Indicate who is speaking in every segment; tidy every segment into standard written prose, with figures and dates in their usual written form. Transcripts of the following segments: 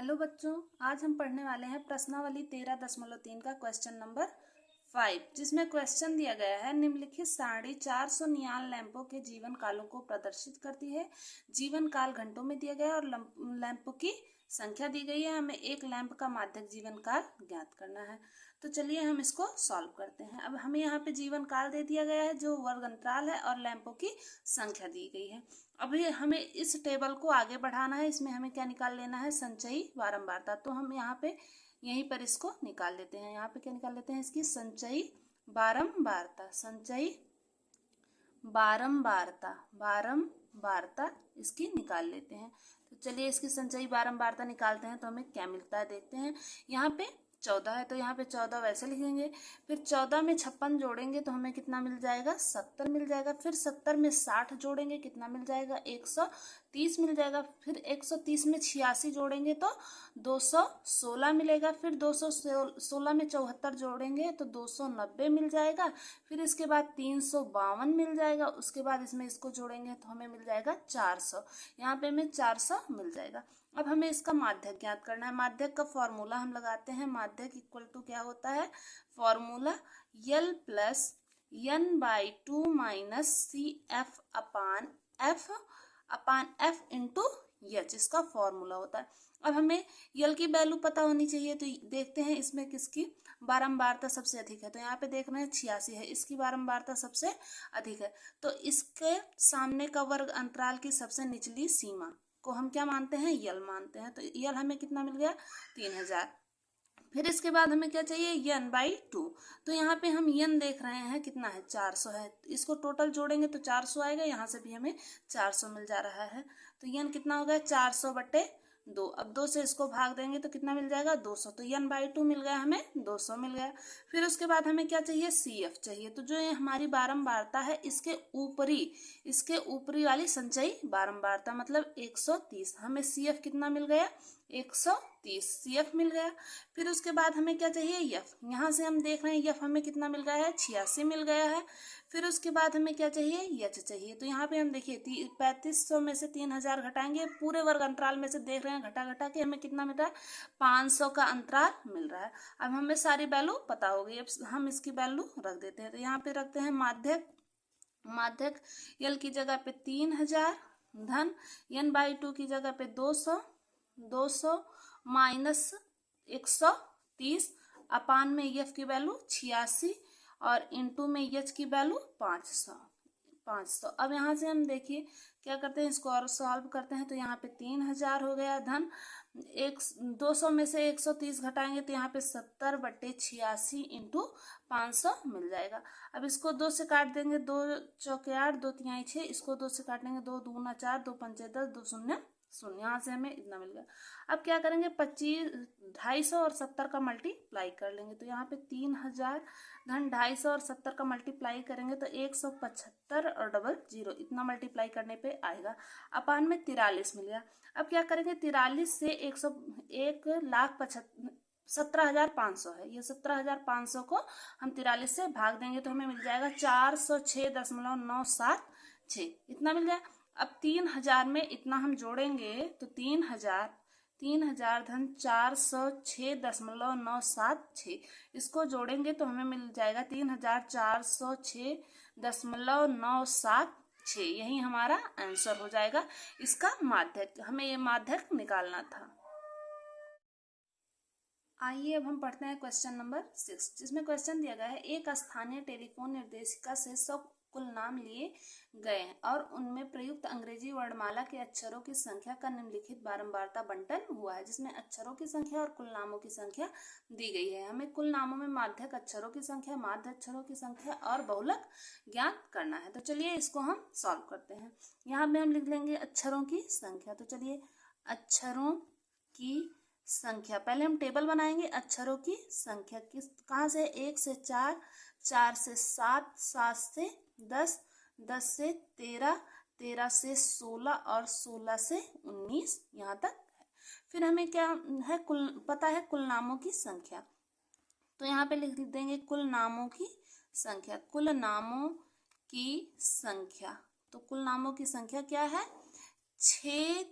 Speaker 1: Hello बच्चों, आज हम पढ़ने वाले हैं प्रश्नावली 13.3 का क्वेश्चन नंबर 5, जिसमें क्वेश्चन दिया गया है निम्नलिखित सारणी 400 नियान लैंपों के जीवन कालों को प्रदर्शित करती है। जीवन काल घंटों में दिया गया है और लैंपों की संख्या दी गई है। हमें एक लैंप का माध्यक जीवन काल ज्ञात करना है। तो चलिए हम इसको सॉल्व करते हैं। अब हमें यहाँ पे जीवन काल दे दिया गया है जो वर्ग अंतराल है और लैंपों की संख्या दी गई है। अभी हमें इस टेबल को आगे बढ़ाना है। इसमें हमें क्या निकाल लेना है, संचयी बारंबारता। तो हम यहाँ पे यहीं पर इसको निकाल लेते हैं। यहाँ पे क्या निकाल लेते हैं, इसकी संचयी बारंबारता। संचयी बारंबारता इसकी निकाल लेते हैं। तो चलिए इसकी संचयी बारंबारता निकालते हैं। तो हमें क्या मिलता है देखते हैं। यहाँ पे 14 है तो यहाँ पे 14 वैसे लिखेंगे। फिर 14 में 56 जोड़ेंगे तो हमें कितना मिल जाएगा, 70 मिल जाएगा। फिर 70 में 60 जोड़ेंगे कितना मिल जाएगा, 130 मिल जाएगा। फिर 130 में 86 जोड़ेंगे तो 216 मिलेगा। फिर 216 में 74 जोड़ेंगे तो 290 मिल जाएगा। फिर इसके बाद 352 मिल जाएगा। उसके बाद इसमें इसको जोड़ेंगे तो हमें मिल जाएगा 400। यहाँ पे हमें 400 मिल जाएगा। अब हमें इसका माध्यक ज्ञात करना है। माध्यक का फॉर्मूला हम लगाते हैं। माध्यक इक्वल टू क्या होता है, formula L plus n/2 minus CF अपान F इंटू H, इसका फॉर्मूला होता है। अब हमें L की वैल्यू पता होनी चाहिए। तो देखते हैं इसमें किसकी बारंबारता सबसे अधिक है। तो यहाँ पे देख रहे हैं 86 है, इसकी बारंबारता सबसे अधिक है। तो इसके सामने का वर्ग अंतराल की सबसे निचली सीमा को हम क्या मानते हैं, यल मानते हैं। तो यल हमें कितना मिल गया, 3000। फिर इसके बाद हमें क्या चाहिए, n/2। तो यहाँ पे हम n देख रहे हैं कितना है, 400 है। इसको टोटल जोड़ेंगे तो 400 आएगा। यहाँ से भी हमें 400 मिल जा रहा है। तो n कितना हो गया, 400/2। अब 2 से इसको भाग देंगे तो कितना मिल जाएगा, 200। तो n/2 मिल गया, हमें 200 मिल गया। फिर उसके बाद हमें क्या चाहिए, CF चाहिए। तो जो ये हमारी बारंबारता है इसके ऊपरी वाली संचयी बारंबारता मतलब 130। हमें CF कितना मिल गया, 130 CF मिल गया। फिर उसके बाद हमें क्या चाहिए, F। यहाँ से हम देख रहे हैं F हमें कितना मिल गया है, 86 मिल गया है। फिर उसके बाद हमें क्या चाहिए, H चाहिए। तो यहाँ पे हम देखिए 3500 में से 3000 घटाएंगे। पूरे वर्ग अंतराल में से देख रहे हैं घटा घटा के हमें कितना मिल रहा है, 500 का अंतराल मिल रहा है। अब हमें सारी वैल्यू पता हो गई। अब हम इसकी वैल्यू रख देते हैं। तो यहाँ पे रखते हैं माध्यक L की जगह पे 3000 धन n/2 की जगह पे 200 माइनस 130 अपान में F की वैल्यू 86 और इंटू में H की वैल्यू 500। अब यहाँ से हम देखिए क्या करते हैं, इसको और सॉल्व करते हैं। तो यहाँ पे 3000 हो गया धन 200 में से 130 घटाएंगे तो यहाँ पे 70/86 इंटू 500 मिल जाएगा। अब इसको 2 से काट देंगे, 2 चौके 8, 2 तिहाई 6। इसको 2 से काटेंगे, 2 दूना 4, 2 पंचे 10, 2 शून्य 0। यहाँ से हमें इतना मिल गया। अब क्या करेंगे, 250 और 70 का मल्टीप्लाई कर लेंगे। तो यहाँ पे 3000 धन 250 और 70 का मल्टीप्लाई करेंगे तो 175 और 00 इतना मल्टीप्लाई करने पे आएगा। अपान में 43 मिल गया। अब क्या करेंगे, 43 से 1,17,500 है। ये 17,500 को हम 43 से भाग देंगे तो हमें मिल जाएगा 406.976 इतना मिल गया। अब 3000 में इतना हम जोड़ेंगे तो 3000 धन 406.976 इसको जोड़ेंगे तो हमें मिल जाएगा 3406.976। यही हमारा आंसर हो जाएगा इसका माध्यक। हमें ये माध्यक निकालना था। आइए अब हम पढ़ते हैं क्वेश्चन नंबर 6, जिसमें क्वेश्चन दिया गया है एक स्थानीय टेलीफोन निर्देशिका से 100 कुल नाम लिए गए हैं और उनमें प्रयुक्त अंग्रेजी वर्णमाला के अक्षरों की संख्या का निम्नलिखित बारंबारता बंटन हुआ है, जिसमें अक्षरों की संख्या और कुल नामों की संख्या दी गई है। हमें कुल नामों में माध्यक अक्षरों की संख्या, माध्य अक्षरों की संख्या और बहुलक ज्ञात करना है। तो चलिए इसको हम सॉल्व करते हैं। यहाँ पे हम लिख लेंगे अक्षरों की संख्या। तो चलिए अक्षरों की संख्या, पहले हम टेबल बनाएंगे। अक्षरों की संख्या किस कहाँ से, 1 से 4, 4 से 7, 7 से 10, 10 से 13, 13 से 16 और 16 से 19 यहाँ तक है। फिर हमें क्या है, पता है कुल नामों की संख्या। तो यहाँ पे लिख देंगे कुल नामों की संख्या। कुल नामों की संख्या, तो कुल नामों की संख्या क्या है, 6,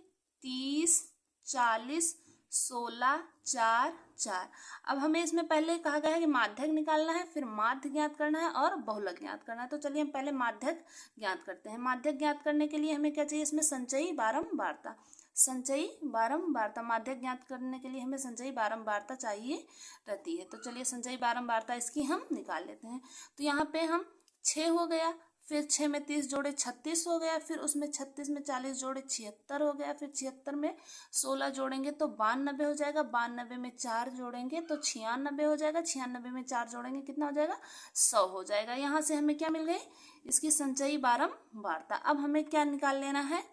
Speaker 1: 30, 40, 16 4 4। अब हमें इसमें पहले कहा गया है कि माध्यक निकालना है, फिर माध्य ज्ञात करना है और बहुलक ज्ञात करना है। तो चलिए हम पहले माध्यक ज्ञात करते हैं। माध्यक ज्ञात करने के लिए हमें क्या चाहिए, इसमें संचयी बारंबारता। संचयी बारंबारता, माध्यक ज्ञात करने के लिए हमें संचयी बारंबारता चाहिए रहती है। तो चलिए संचयी बारंबारता इसकी हम निकाल लेते हैं। तो यहाँ पे हम 6 हो गया, फिर 6 में 30 जोड़े 36 हो गया, फिर उसमें 36 में 40 जोड़े 76 हो गया, फिर 76 में 16 जोड़ेंगे तो 92 हो जाएगा, 92 में 4 जोड़ेंगे तो 96 हो जाएगा, 96 में 4 जोड़ेंगे कितना हो जाएगा, 100 हो जाएगा। यहाँ से हमें क्या मिल गई, इसकी संचयी बारंबारता। अब हमें क्या निकाल लेना है,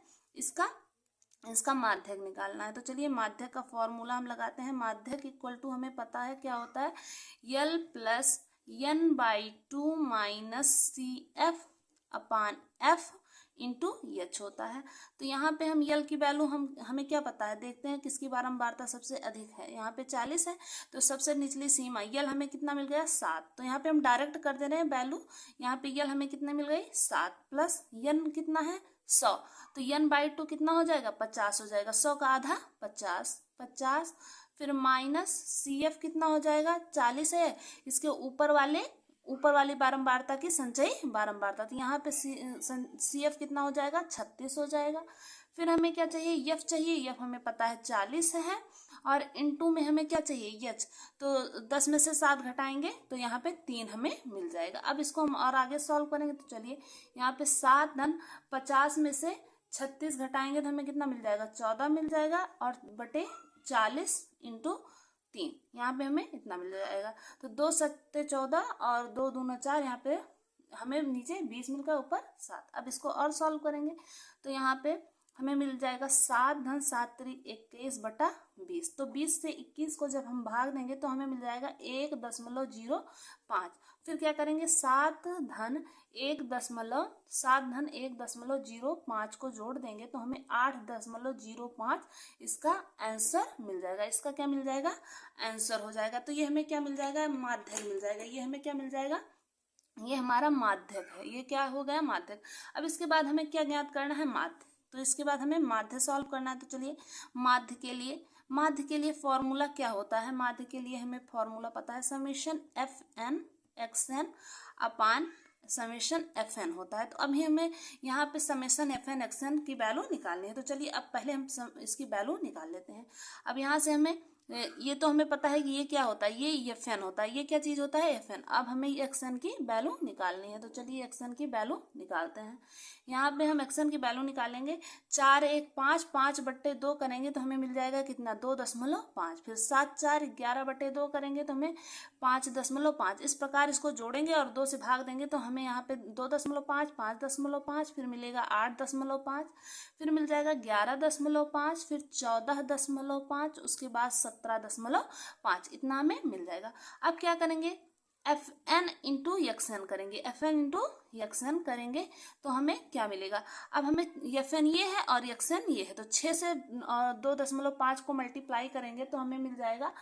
Speaker 1: इसका माध्यक निकालना है। तो चलिए माध्यक का फॉर्मूला हम लगाते हैं। माध्यक इक्वल टू हमें पता है क्या होता है, L plus n/2 minus CF अपान F इंटू H होता है। तो यहाँ पे हम L की वैल्यू हमें क्या पता है, देखते हैं किसकी बारंबारता सबसे अधिक है। यहाँ पे 40 है, तो सबसे निचली सीमा L हमें कितना मिल गया, 7। तो यहाँ पे हम डायरेक्ट कर दे रहे हैं वैल्यू। यहाँ पे L हमें कितने मिल गई, 7 प्लस n कितना है, 100। तो n/2 कितना हो जाएगा, 50 हो जाएगा। 100 का आधा 50, फिर माइनस CF कितना हो जाएगा, 40 है। इसके ऊपर वाली बारंबारता की संचयी बारंबारता, तो यहाँ पे CF कितना हो जाएगा, 36 हो जाएगा। फिर हमें क्या चाहिए, F चाहिए। F हमें पता है 40 है, और इनटू में हमें क्या चाहिए, H। तो 10 में से 7 घटाएंगे तो यहाँ पे 3 हमें मिल जाएगा। अब इसको हम और आगे सॉल्व करेंगे। तो चलिए यहाँ पे 7 धन 50 में से 36 घटाएंगे तो हमें कितना मिल जाएगा, 14 मिल जाएगा, और बटे 40 इंटू 3, यहाँ पे हमें इतना मिल जाएगा। तो 2 सत्ते 14 और 2 दूना 4, यहाँ पे हमें नीचे 20 मिल गया, ऊपर 7। अब इसको और सॉल्व करेंगे तो यहाँ पे हमें मिल जाएगा 7 धन 7 3 21 बटा 20। तो 20 से 21 को जब हम भाग देंगे तो हमें मिल जाएगा 1.05। फिर क्या करेंगे, 7 धन 1.05 को जोड़ देंगे तो हमें 8.05 इसका आंसर मिल जाएगा। इसका क्या मिल जाएगा, आंसर हो जाएगा। तो ये हमें क्या मिल जाएगा, माध्यक मिल जाएगा। ये हमें क्या मिल जाएगा, ये हमारा माध्यक है। ये क्या हो गया, माध्यक। अब इसके बाद हमें क्या ज्ञात करना है, माध्य। तो इसके बाद हमें माध्य सॉल्व करना है। तो चलिए माध्य के लिए फॉर्मूला क्या होता है, माध्य के लिए हमें फॉर्मूला पता है, समेशन FN XN अपान समेशन FN होता है। तो अभी हमें यहाँ पे समेशन FN XN की वैल्यू निकालनी है। तो चलिए अब पहले हम इसकी वैल्यू निकाल लेते हैं। अब यहाँ से हमें ये तो हमें पता है कि ये क्या होता है, ये FN होता है। ये क्या चीज होता है, FN। अब हमें XN की वैल्यू निकालनी है। तो चलिए XN की वैल्यू निकालते हैं। यहाँ पे हम XN की वैल्यू निकालेंगे। 4 1 5, 5 बट्टे 2 करेंगे तो हमें मिल जाएगा कितना, 2.5। फिर 7 4 11 बट्टे 2 करेंगे तो हमें 5.5। इस प्रकार इसको जोड़ेंगे और 2 से भाग देंगे तो हमें यहाँ पे 2.5 5.5, फिर मिलेगा 8.5, फिर मिल जाएगा 11.5, फिर 14.5, उसके बाद 17.5, इतना हमें मिल जाएगा। अब क्या करेंगे, FN इंटू XN करेंगे। FN इंटू XN करेंगे तो हमें क्या मिलेगा, अब हमें FN ये है और XN ये है। तो 6 से 2.5 को मल्टीप्लाई करेंगे तो हमें मिल जाएगा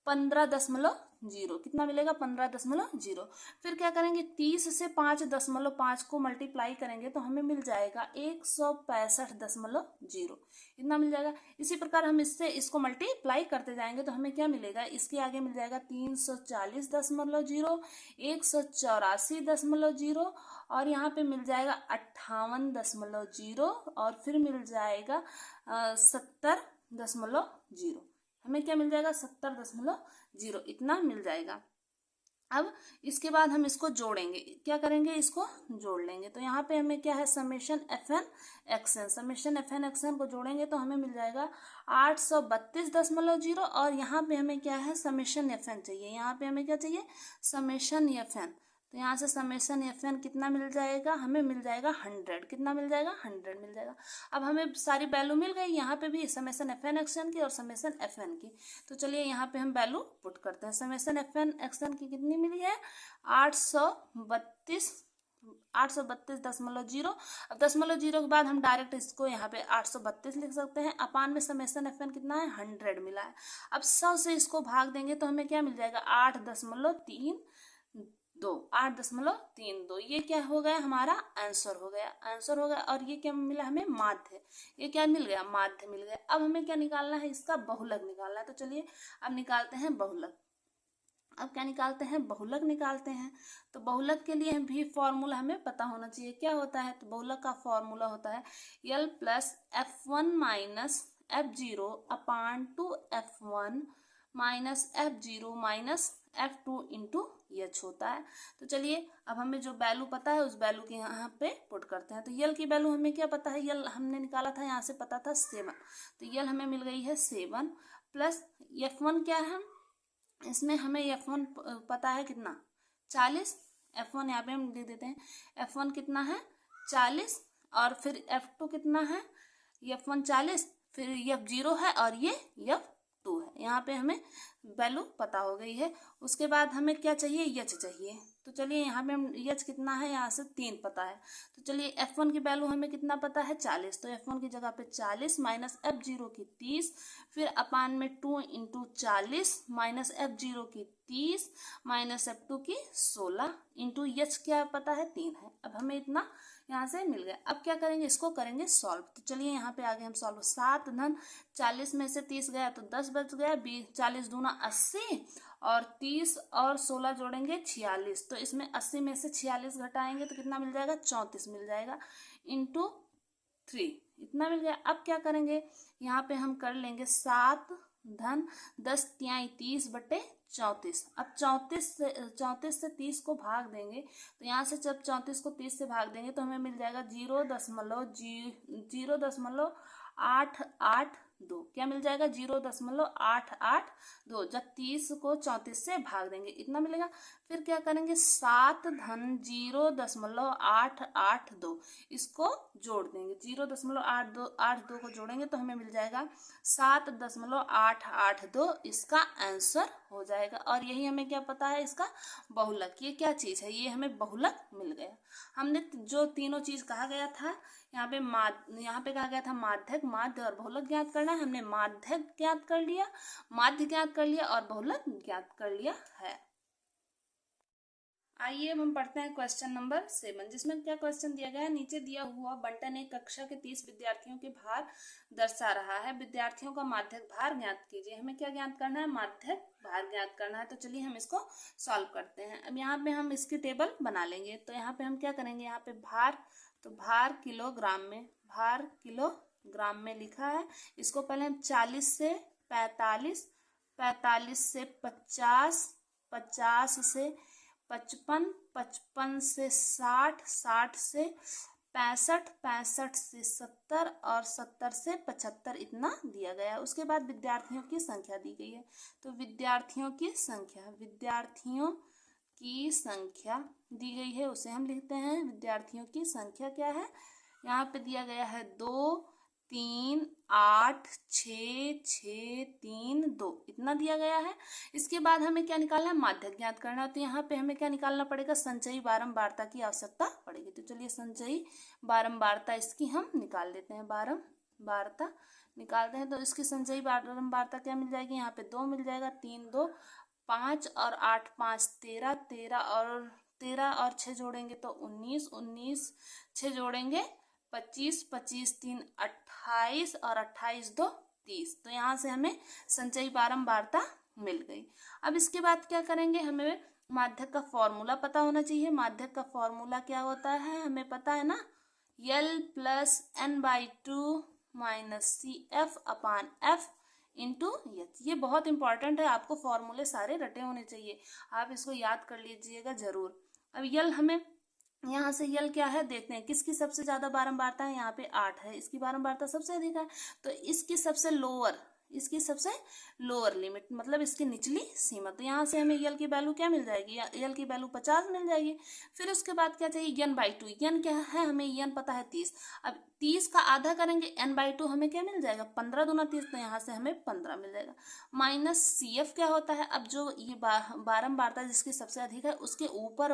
Speaker 1: 15.0। कितना मिलेगा, 15.0। फिर क्या करेंगे, 30 से 5.5 को मल्टीप्लाई करेंगे तो हमें मिल जाएगा 165.0, इतना मिल जाएगा। इसी प्रकार हम इसको मल्टीप्लाई करते जाएंगे तो हमें क्या मिलेगा, इसके आगे मिल जाएगा 340.0, 184.0, और यहाँ पे मिल जाएगा 58.0, और फिर मिल जाएगा 70.0। हमें क्या मिल जाएगा, 70.0, इतना मिल जाएगा। अब इसके बाद हम इसको जोड़ेंगे। क्या करेंगे, इसको जोड़ लेंगे। तो यहाँ पे हमें क्या है, समेशन FN XN को जोड़ेंगे तो हमें मिल जाएगा 832.0, और यहाँ पे हमें क्या है, समेशन FN चाहिए। यहाँ पे हमें क्या चाहिए, समेशन FN। तो यहाँ से समेशन FN कितना मिल जाएगा, हमें मिल जाएगा 100। कितना मिल जाएगा, 100 मिल जाएगा। अब हमें सारी वैल्यू मिल गई, यहाँ पे भी समेशन FN XN की और समेशन FN की। तो चलिए यहाँ पे हम वैल्यू पुट करते हैं। समेशन FN XN की कितनी मिली है, 832.0। अब 0.0 के बाद हम डायरेक्ट इसको यहाँ पे 832 लिख सकते हैं। अपान में समेशन FN कितना है, 100 मिला है। अब 100 से इसको भाग देंगे तो हमें क्या मिल जाएगा, 8.3 8.32। ये क्या हो गया, हमारा आंसर हो गया, आंसर हो गया। और ये क्या मिला हमें, माध्य। ये क्या मिल गया, माध्य मिल गया। अब हमें क्या निकालना है, इसका बहुलक निकालना है। तो चलिए अब निकालते हैं बहुलक। अब क्या निकालते हैं, बहुलक निकालते हैं। तो बहुलक के लिए भी फॉर्मूला हमें पता होना चाहिए, क्या होता है। तो बहुलक का फॉर्मूला होता है L plus F1 minus F0 upon two F1 minus F0 minus F2 into H होता है। तो चलिए अब हमें जो वैल्यू पता है उस वैल्यू के यहाँ पे पुट करते हैं। तो यल की वैल्यू हमें क्या पता है, यल हमने निकाला था, यहाँ से पता था 7। तो यल हमें मिल गई है 7 प्लस F1 क्या है, इसमें हमें F1 पता है कितना, 40। F1 यहाँ पे हम दे देते हैं, F1 कितना है 40, और फिर F2 कितना है, F1 40, फिर F0 है और ये F2 है। यहाँ पे हमें वैल्यू पता हो गई है। उसके बाद हमें क्या चाहिए, H चाहिए। तो चलिए यहाँ पे हम H कितना है, यहाँ से 3 पता है। तो चलिए F1 की वैल्यू हमें कितना पता है, 40। तो F1 की जगह पे 40 माइनस F0 की 30, फिर अपान में 2 इंटू 40 माइनस F0 की 30 माइनस F2 की 16 इंटू H क्या पता है, 3 है। अब हमें इतना यहाँ से मिल गया। अब क्या करेंगे, इसको करेंगे सॉल्व। तो चलिए यहाँ पे आगे हम सॉल्व, 7 धन 40 में से 30 गया तो 10 बच गया, 40 दूना 80, और 30 और 16 जोड़ेंगे 46। तो इसमें 80 में से 46 घटाएंगे तो कितना मिल जाएगा, 34 मिल जाएगा, इंटू 3 इतना मिल गया। अब क्या करेंगे, यहाँ पे हम कर लेंगे 7 धन 10 तिहाई 30 बटे 34। अब 34 से 30 को भाग देंगे, तो यहाँ से जब 34 को 30 से भाग देंगे तो हमें मिल जाएगा 0.882। क्या मिल जाएगा, 0.882। जब 30 को 34 से भाग देंगे इतना मिलेगा। फिर क्या करेंगे, 7 धन 0.882 इसको जोड़ देंगे, 0.882 को जोड़ेंगे तो हमें मिल जाएगा 7.882। इसका आंसर हो जाएगा। और यही हमें क्या पता है, इसका बहुलक। ये क्या चीज़ है, ये हमें बहुलक मिल गया। हमने जो तीनों चीज़ कहा गया था, यहाँ पे कहा गया था माध्यक, माध्य और बहुलक ज्ञात करना है। हमने माध्यक ज्ञात कर लिया, माध्य ज्ञात कर लिया और बहुलक ज्ञात कर लिया है। आइए अब हम पढ़ते हैं क्वेश्चन नंबर 7, जिसमें क्या क्वेश्चन दिया गया है। नीचे दिया हुआ बंटन एक कक्षा के 30 विद्यार्थियों के भार दर्शा रहा है। विद्यार्थियों का माध्यक भार ज्ञात कीजिए। हमें क्या ज्ञात करना है, माध्यक भार ज्ञात करना है। तो चलिए हम इसको सॉल्व करते हैं। अब यहाँ पे हम इसकी टेबल बना लेंगे। तो यहाँ पे हम क्या करेंगे, यहाँ पे भार, तो भार किलोग्राम में, भार किलोग्राम में लिखा है। इसको पहले हम 40 से 45, 45 से 50, 50 से 55, 55 से 60, 60 से 65, 65 से 70 और 70 से 75 इतना दिया गया है। उसके बाद विद्यार्थियों की संख्या दी गई है। तो विद्यार्थियों की संख्या दी गई है, उसे हम लिखते हैं। विद्यार्थियों की संख्या क्या है, यहाँ पे दिया गया है 2, 3, 8, 6, 6, 3, 2 इतना दिया गया है। इसके बाद हमें क्या निकालना है, माध्यक ज्ञात करना है। तो यहाँ पे हमें क्या निकालना पड़ेगा, संचयी बारंबारता की आवश्यकता पड़ेगी। तो चलिए संचयी बारंबारता इसकी हम निकाल लेते हैं, बारंबारता निकालते हैं। तो इसकी संचयी बारंबारता क्या मिल जाएगी, यहाँ पे 2 मिल जाएगा, 3, 2, 5 और 8, 5, 13, 13 और 6 जोड़ेंगे तो 19, 19 6 जोड़ेंगे 25, 25 3 28 और 28 2 30। तो यहाँ से हमें संचयी बारंबारता मिल गई। अब इसके बाद क्या करेंगे, हमें माध्यक का फॉर्मूला पता होना चाहिए। माध्यक का फॉर्मूला क्या होता है, हमें पता है ना, L plus n/2 minus CF अपान F इंटू H। ये बहुत इंपॉर्टेंट है, आपको फॉर्मूले सारे रटे होने चाहिए, आप इसको याद कर लीजिएगा जरूर। अब यल हमें यहाँ से यल क्या है देखते हैं, किसकी सबसे ज्यादा बारंबारता है, यहाँ पे 8 है, इसकी बारंबारता सबसे अधिक है। तो इसकी सबसे लोअर लिमिट मतलब इसकी निचली सीमा। तो यहाँ से हमें यल की वैल्यू क्या मिल जाएगी, यल की वैल्यू 50 मिल जाएगी। फिर उसके बाद क्या चाहिए, n/2। n क्या है, हमें n पता है 30। अब 30 का आधा करेंगे, n/2 हमें क्या मिल जाएगा, 15 दूना 30। तो यहाँ से हमें 15 मिल जाएगा। माइनस CF क्या होता है, अब जो ये बारंबारता जिसकी सबसे अधिक है उसके ऊपर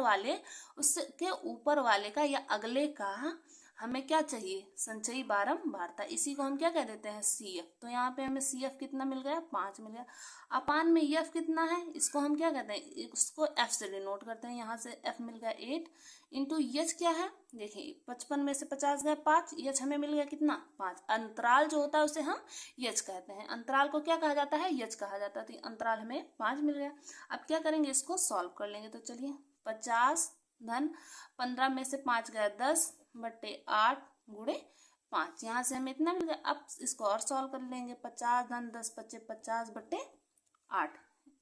Speaker 1: वाले का या अगले का हमें क्या चाहिए, संचयी बारंबारता, इसी को हम क्या कह देते हैं, CF। तो यहाँ पे हमें CF कितना मिल गया, 5 मिल गया। अपान में F कितना है, इसको हम क्या कहते हैं, इसको F से डिनोट करते हैं। यहाँ से F मिल गया 8 इंटू H क्या है, देखिए 55 में से 50 गया 5, H हमें मिल गया कितना, 5। अंतराल जो होता है उसे हम H कहते हैं। अंतराल को क्या कहा जाता है, H कहा जाता है। तो अंतराल हमें 5 मिल गया। अब क्या करेंगे, इसको सॉल्व कर लेंगे। तो चलिए 50 धन 15 में से 5 गया 10 बट्टे 8 गुणे 5, यहाँ से हमें इतना मिल गया। अब इसको और सॉल्व कर लेंगे। 50 धन 10 बच्चे 50 बट्टे 8,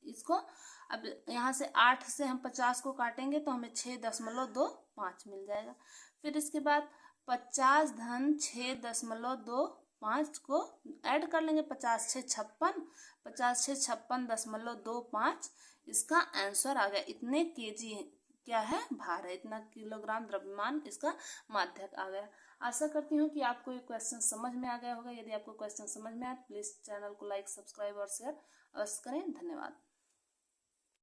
Speaker 1: इसको अब यहाँ से 8 से हम 50 को काटेंगे तो हमें 6.25 मिल जाएगा। फिर इसके बाद 50 धन 6.25 को ऐड कर लेंगे। 50 6 56, 50 6 56.25, इसका आंसर आ गया। इतने केजी क्या है, भार है, इतना किलोग्राम द्रव्यमान इसका माध्यक आ गया। आशा करती हूँ कि आपको ये क्वेश्चन समझ में आ गया होगा। यदि आपको क्वेश्चन समझ में आया तो प्लीज़ चैनल को लाइक, सब्सक्राइब और शेयर अवश्य करें। धन्यवाद।